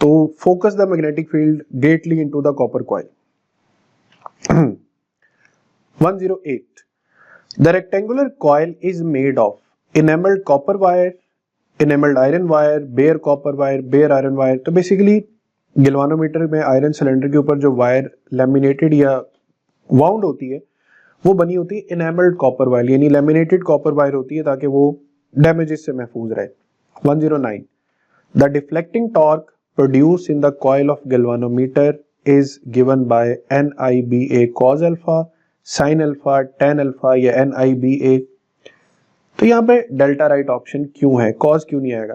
तो focus the magnetic field greatly into the copper coil. 108 The rectangular coil is made of enameled copper wire, enameled iron wire, bare copper wire, bare iron wire। तो बेसिकली गैल्वानोमीटर में आयरन सिलेंडर के ऊपर जो वायर लैमिनेटेड या वाउंड होती है वो बनी होती है इनेमल्ड कॉपर वायर, यानी लैमिनेटेड कॉपर वायर होती है ताकि वो डैमेजेस से महफूज रहे। 109 The deflecting torque produced in the coil of galvanometer is given by NIBA cos alpha, sin alpha, tan alpha या NIBA। तो यहाँ पे डेल्टा राइट ऑप्शन क्यों है, कॉज क्यों नहीं आएगा?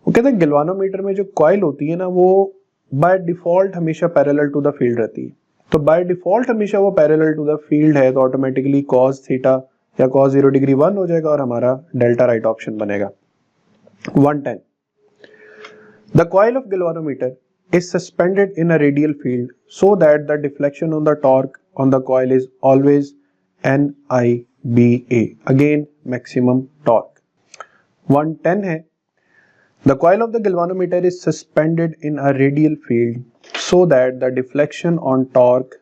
वो कहते हैं गैल्वानोमीटर में जो कॉइल होती है ना वो बाय डिफॉल्ट हमेशा पैरेलल टू द फील्ड रहती है। तो बाय डिफॉल्ट हमेशा वो पैरेलल टू द फील्ड है तो ऑटोमेटिकली cos थीटा या cos 0 डिग्री 1 हो जाएगा और हमारा डेल्टा राइट ऑप्शन बनेगा। 110 The coil of galvanometer is suspended in a radial field so that the deflection on the torque on the coil is always NIBA, again maximum torque। 110 है The coil of the galvanometer is suspended in a radial field so that the deflection on torque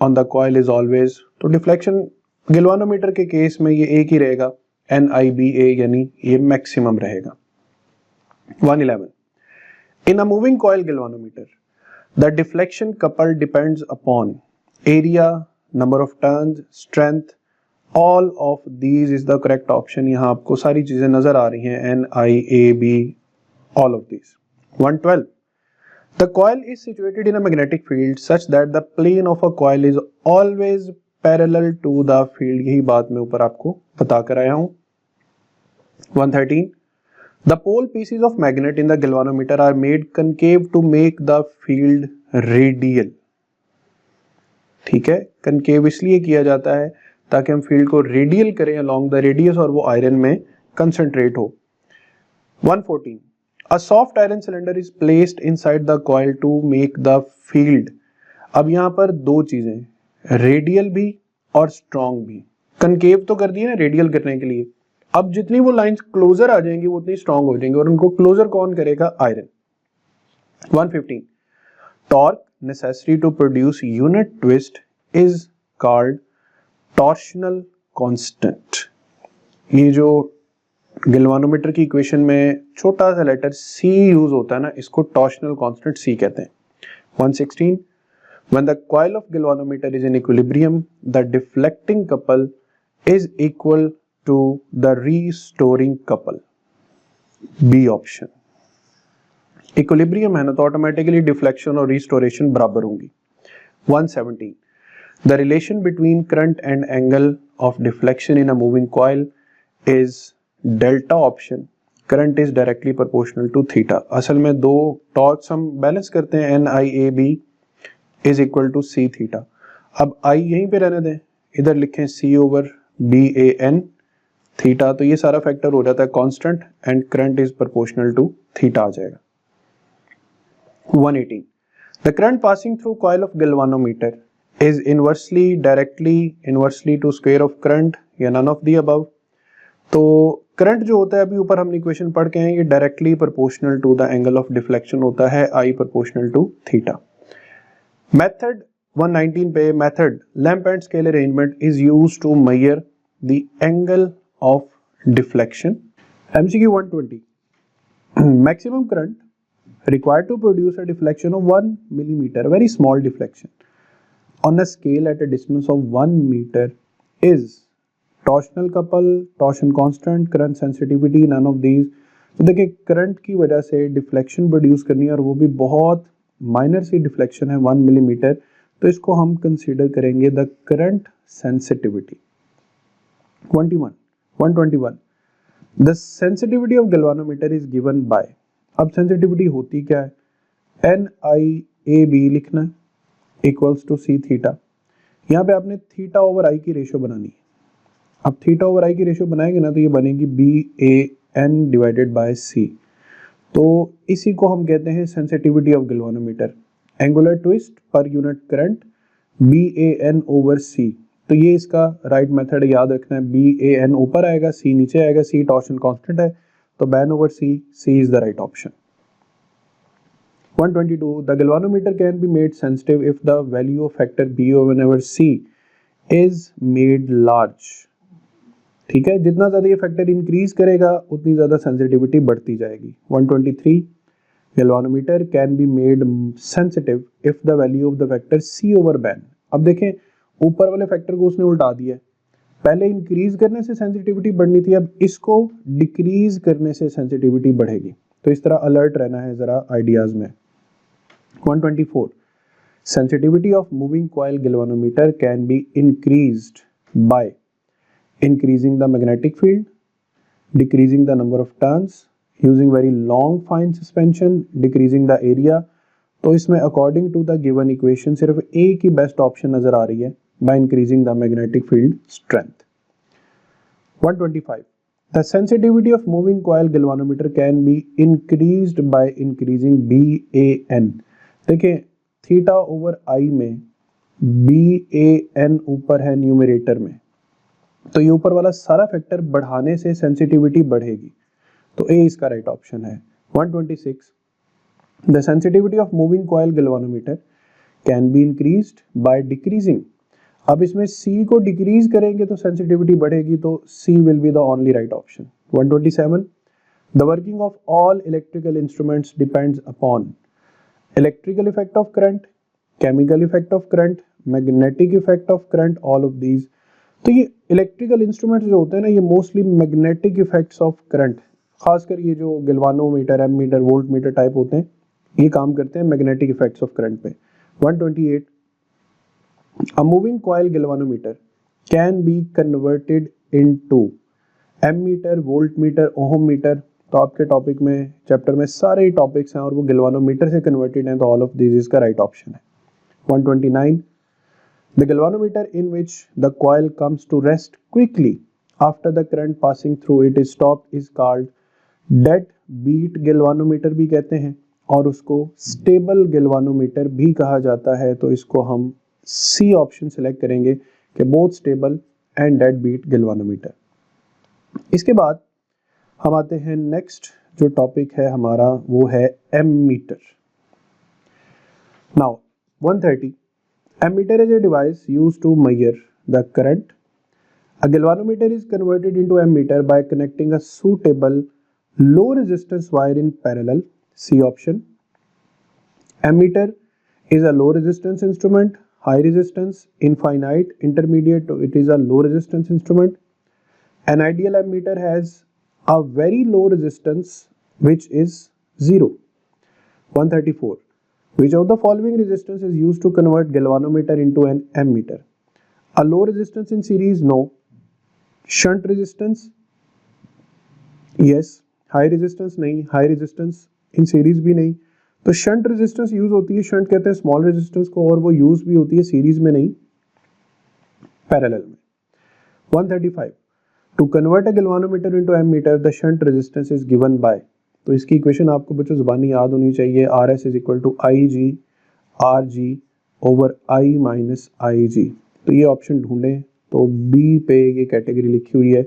on the coil is always, तो deflection galvanometer के केस में ये एक ही रहेगा NIBA, यानी ये मैक्सिमम रहेगा। 111 In a moving coil galvanometer, the deflection couple depends upon area, number of turns, strength. All of these is the correct option। यहाँ आपको सारी चीजें नजर आ रही हैं, N, I, A, B, all of these। 112 The coil is situated in a magnetic field such that the plane of a coil is always parallel to the field। यही बात मैं ऊपर आपको बता कर आया हूँ। 113 The pole pieces of magnet in the galvanometer are made concave to make the field radial। ठीक है, concave इसलिए किया जाता है ताकि हम फील्ड को रेडियल करें along the radius और वो आयरन में कंसंट्रेट हो। 114 A soft iron cylinder is placed inside the coil to make the field। अब यहाँ पर दो चीजें, रेडियल भी और स्ट्रॉन्ग भी। कनकेव तो कर दिए ना रेडियल करने के लिए, अब जितनी वो लाइंस क्लोजर आ जाएंगी वो उतनी स्ट्रांग हो जाएंगी और उनको क्लोजर कौन करेगा? Iron. 115 torque necessary to produce unit twist is called torsional constant. ये जो गैल्वानोमीटर की इक्वेशन में छोटा सा लेटर C यूज होता है ना, इसको टॉर्शनल कांस्टेंट C कहते हैं। 116 When the coil of galvanometer is in equilibrium, the deflecting couple is equal to the restoring couple। B option. Equilibrium है ना तो ऑटोमेटिकली डिफ्लेक्शन और रिस्टोरेशन बराबर होंगी। 117 The relation between current and angle of deflection in a moving coil is delta option। current is directly proportional to theta। असल में दो टॉर्क्स हम बैलेंस करते हैं, NIAB is equal to C theta. अब I यहीं पे रहने दें, इधर लिखें C over BAN थीटा, तो ये सारा फैक्टर हो जाता है constant and current is proportional to theta आ जाएगा। 118 the current passing through coil of galvanometer is inversely directly inversely to square of current या नन ऑफ द अबव। तो करंट जो होता है अभी ऊपर हमने इक्वेशन पढ़ के हैं, ये directly proportional to the angle of deflection होता है, I proportional to theta. Method 119 पे method lamp and scale arrangement is used to measure the angle of deflection। MCQ 120 maximum current required to produce a deflection of 1 millimeter, very small deflection on a scale at a distance of 1 meter is torsional couple, torsion constant, current sensitivity, none of these। तो देखिए करंट की वजह से डिफ्लेक्शन प्रोड्यूस करनी है और वो भी बहुत माइनर सी डिफ्लेक्शन है 1 मिलीमीटर, तो इसको हम कंसीडर करेंगे the current sensitivity. 121 The sensitivity of galvanometer is given by। अब सेंसिटिविटी होती क्या है? NIAB लिखना है इक्वल्स टू C थीटा। यहाँ पे आपने थीटा ओवर I की रेशियो बनानी है। अब थीटा ओवर I की रेशियो बनाएंगे ना तो ये बनेगी n डिवाइडेड बाय c। तो इसी को हम कहते हैं sensitivity of galvanometer. Angular twist per unit current BAN over C। तो ये इसका राइट मेथड याद रखना है, BAN ऊपर आएगा, C नीचे आएगा, C टॉर्शन कांस्टेंट है, तो ban over C is the right option. 122 the galvanometer can be made sensitive if the value of factor BO whenever C is made large. ठीक है, जितना ज्यादा ये फैक्टर इंक्रीज करेगा उतनी ज्यादा सेंसिटिविटी बढ़ती जाएगी। 123 galvanometer can be made sensitive if the value of the factor C over ban. अब देखें ऊपर वाले फैक्टर को उसने उल्टा दिया है, पहले इंक्रीज करने से सेंसिटिविटी बढ़नी थी, अब इसको डिक्रीज करने से सेंसिटिविटी बढ़ेगी। तो इस तरह अलर्ट रहना है जरा आइडियाज में। 124 sensitivity of moving coil galvanometer can be increased by increasing the magnetic field, decreasing the number of turns, using very long fine suspension, decreasing the area। तो इसमें according to the given equation सिर्फ एक ही बेस्ट ऑप्शन नजर आ रही है, by increasing the magnetic field strength। 125 the sensitivity of moving coil galvanometer can be increased by increasing BAN। देखिए थीटा ओवर आई में BAN ऊपर है न्यूमरेटर में, तो ये ऊपर वाला सारा फैक्टर बढ़ाने से सेंसिटिविटी बढ़ेगी, तो ए इसका राइट ऑप्शन है। 126 the sensitivity of moving coil galvanometer can be increased by decreasing. अब इसमें C को डिक्रीज करेंगे तो सेंसिटिविटी बढ़ेगी, तो C will be the only right option. 127 the working of all electrical instruments depends upon electrical effect of current, chemical effect of current, magnetic effect of current, all of these। तो ये इलेक्ट्रिकल इंस्ट्रूमेंट्स जो होते हैं ना, ये mostly magnetic effects of current, खासकर ये जो गैल्वेनोमीटर, एमीटर, वोल्टमीटर टाइप होते हैं, ये काम करते हैं मैग्नेटिक इफेक्ट्स ऑफ करंट पे। 128 a moving coil galvanometer can be converted into ammeter, voltmeter, ohmmeter. तो आपके टॉपिक में चैप्टर में सारे टॉपिक्स हैं और वो गैल्वेनोमीटर से कन्वर्टेड हैं, तो ऑल ऑफ दिस इसका राइट ऑप्शन है। 129 the galvanometer in which the coil comes to rest quickly after the current passing through it is stopped is called dead beat galvanometer भी कहते हैं, और उसको स्टेबल गैल्वेनोमीटर भी कहा जाता है। तो इसको हम सी ऑप्शन सेलेक्ट करेंगे कि both stable and dead beat galvanometer. इसके बाद हम आते हैं नेक्स्ट जो टॉपिक है हमारा, वो है ammeter. Now 130 ammeter is a device used to measure the current. A galvanometer is converted into ammeter by connecting a suitable low resistance wire in parallel. C option. Ammeter is a low resistance instrument, high resistance, infinite, intermediate, it is a low resistance instrument. An ideal ammeter has a very low resistance which is 0. 134 which of the following resistance is used to convert galvanometer into an ammeter? A low resistance in series, no. Shunt resistance, yes. High resistance नहीं, high resistance in series भी नहीं। तो शंट रेजिस्टेंस यूज होती है, शंट कहते हैं स्मॉल रेजिस्टेंस को, और वो यूज भी होती है सीरीज में नहीं, पैरेलल में। 135 to convert a galvanometer into ammeter the shunt resistance is given by. तो इसकी इक्वेशन आपको बच्चों जुबानी याद होनी चाहिए, RS is equal to IG RG over I minus IG। तो ये ऑप्शन ढूंढें तो बी पे ये कैटेगरी लिखी हुई है।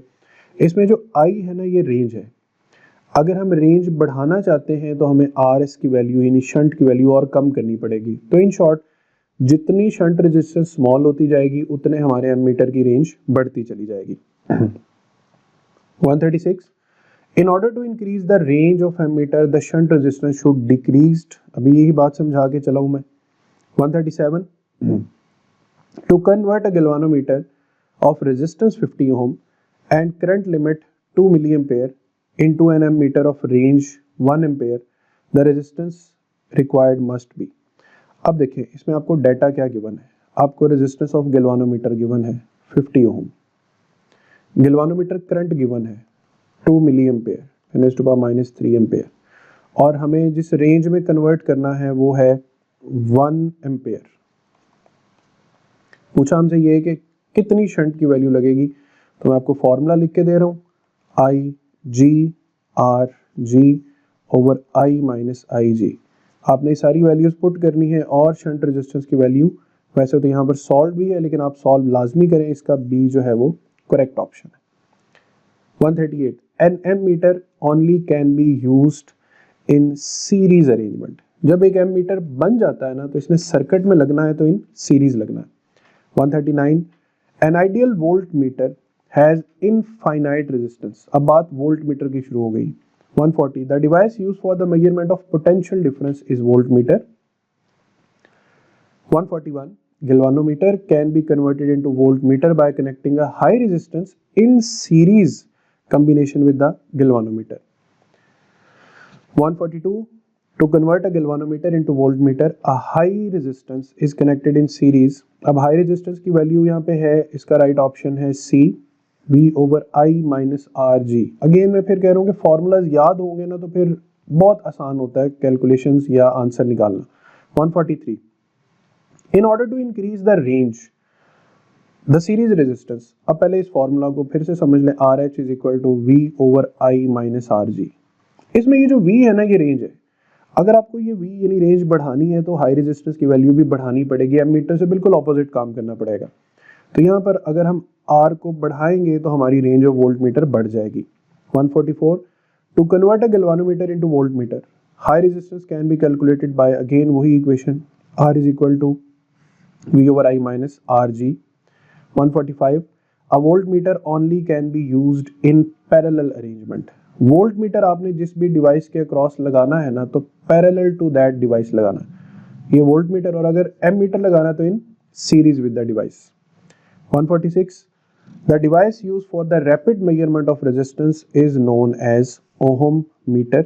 इसमें जो I है ना, ये रेंज है। अगर हम रेंज बढ़ाना चाहते हैं तो हमें RS की वैल्यू यानी शंट की वैल्यू और कम करनी पड़ेगी। तो इन शॉर्ट जितनी शंट रेजिस्टेंस स्मॉल होती जाएगी उतने हमारे एमीटर की रेंज बढ़ती चली जाएगी। 136 in order to increase the range of ammeter the shunt resistance should decreased. अभी यही बात समझा के चला हूं मैं। 137 to convert a galvanometer of resistance 50 ohm and current limit 2 milli ampere into an ammeter of range 1 ampere the resistance required must be। अब देखिए इसमें आपको डेटा क्या गिवन है, आपको रेजिस्टेंस ऑफ गैल्वेनोमीटर गिवन है 50 ओम, गैल्वेनोमीटर करंट गिवन है 2 milli ampere 10 to the minus 3 ampere, और हमें जिस रेंज में कन्वर्ट करना है वो है 1 एम्पेयर। पूछा हमसे ये है कि कितनी शंट की वैल्यू लगेगी, तो मैं आपको फॉर्मूला लिख के दे रहा हूँ, IG R G over I minus I G. आपने सारी वैल्यूज पुट करनी है और शंट रेजिस्टेंस की वैल्यू, वैसे तो यहाँ पर सॉल्व भी है लेकिन आप सॉल्व लाजमी करें, इसका बी जो है वो करेक्ट ऑप्शन है। 138 an ammeter only can be used in series arrangement. जब एक एम मीटर बन जाता है ना तो इसने सर्किट में लगना है तो इन सीरीज लगना है। 139 an ideal volt meter has infinite resistance. अब बात वोल्ट मीटर की शुरू हो गई। 140 the device used for the measurement of potential difference is volt meter. 141 galvanometer can be converted into voltmeter by connecting a high resistance in series combination with the galvanometer. 142 to convert a galvanometer into voltmeter a high resistance is connected in series. अब high resistance की वैल्यू यहाँ पे है, इसका राइट ऑप्शन है C V over I minus RG। Again मैं फिर कह रहा हूँ कि फॉर्मूलाज याद होंगे ना तो फिर बहुत आसान होता है कैलकुलेशंस या आंसर निकालना। 143 In order to increase the range, the series resistance, अब पहले इस फॉर्मूला को फिर से समझ लें, RH is equal to V over I minus RG। इसमें ये जो V है ना ये रेंज है। अगर आपको ये V यानी रेंज बढ़ानी है तो हाई रेजिस्टेंस की वैल्यू भी बढ़ानी पड़ेगी, एमीटर से बिल्कुल ऑपोजिट काम करना पड़ेगा। तो यहाँ पर अगर हम R को बढ़ाएंगे तो हमारी रेंज ऑफ वोल्ट मीटर बढ़ जाएगी। 144 to convert a galvanometer into voltmeter, high resistance can be calculated by again वही equation, R is equal to V over I minus RG। 145 a voltmeter only can be used in parallel arrangement। Volt meter आपने जिस भी डिवाइस के अक्रॉस लगाना है ना तो पैरेलल टू दैट डिवाइस लगाना है ये वोल्ट मीटर, और अगर एम मीटर लगाना है तो in series with the device. 146 the device used for the rapid measurement of resistance is known as ohm meter।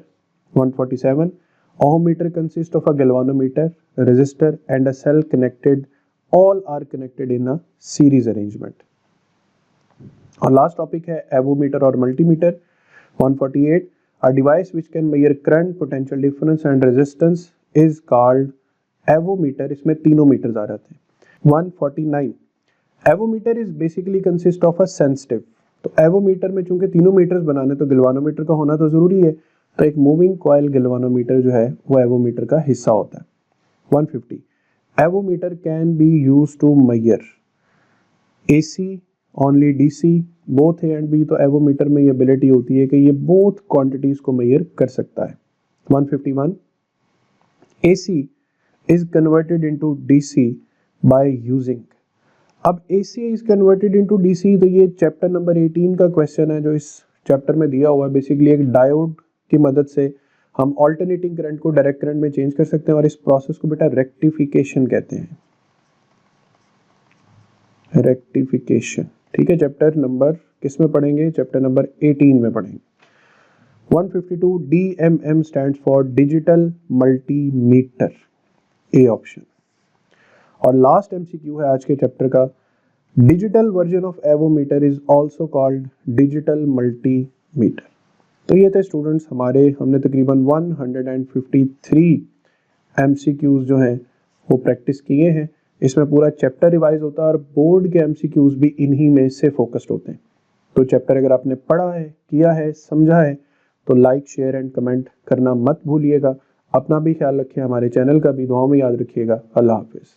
147 ohm meter consists of a galvanometer, resistor and a cell connected, all are connected in a series arrangement। और लास्ट टॉपिक है एवोमीटर और multimeter. 148 a device which can measure current, potential difference and resistance is called avometer. इसमें तीनों मीटर्स आ जाते हैं। 149 avometer is basically consist of a sensitive. तो एवोमीटर में चूंकि तीनों मीटर्स बनाने तो गैल्वानोमीटर का होना तो जरूरी है, तो एक मूविंग कॉइल गैल्वानोमीटर जो है वो एवोमीटर का हिस्सा होता है। 150 avometer can be used to measure AC only DC both A and B। तो एवोमीटर में ये एबिलिटी होती है कि ये बोथ क्वांटिटीज को मेजर कर सकता है। 151 AC is converted into DC by using। अब AC is converted into DC, तो ये चैप्टर नंबर 18 का क्वेश्चन है जो इस चैप्टर में दिया हुआ है। बेसिकली एक डायोड की मदद से हम ऑल्टरनेटिंग करंट को डायरेक्ट करंट में चेंज कर सकते हैं और इस प्रोसेस को बेटा रेक्टिफिकेशन कहते हैं। रेक्टिफिकेशन, ठीक है। चैप्टर नंबर किस में पढ़ेंगे? चैप्टर नंबर 18 में पढ़ेंगे। 152 DMM stands for digital multimeter, A option. और लास्ट MCQ है आज के चैप्टर का, digital version of avometer is also called digital multimeter. तो ये थे स्टूडेंट्स हमने तकरीबन 153 MCQs जो हैं वो प्रैक्टिस किए हैं। इसमें पूरा चैप्टर रिवाइज होता है और बोर्ड के MCQs भी इन्हीं में से फोकस्ड होते हैं। तो चैप्टर अगर आपने पढ़ा है, किया है, समझा है तो लाइक, शेयर एंड कमेंट करना मत भूलिएगा। अपना भी ख्याल रखिए, हमारे चैनल का भी दुआओं में याद रखिएगा। अल्लाह हाफिज।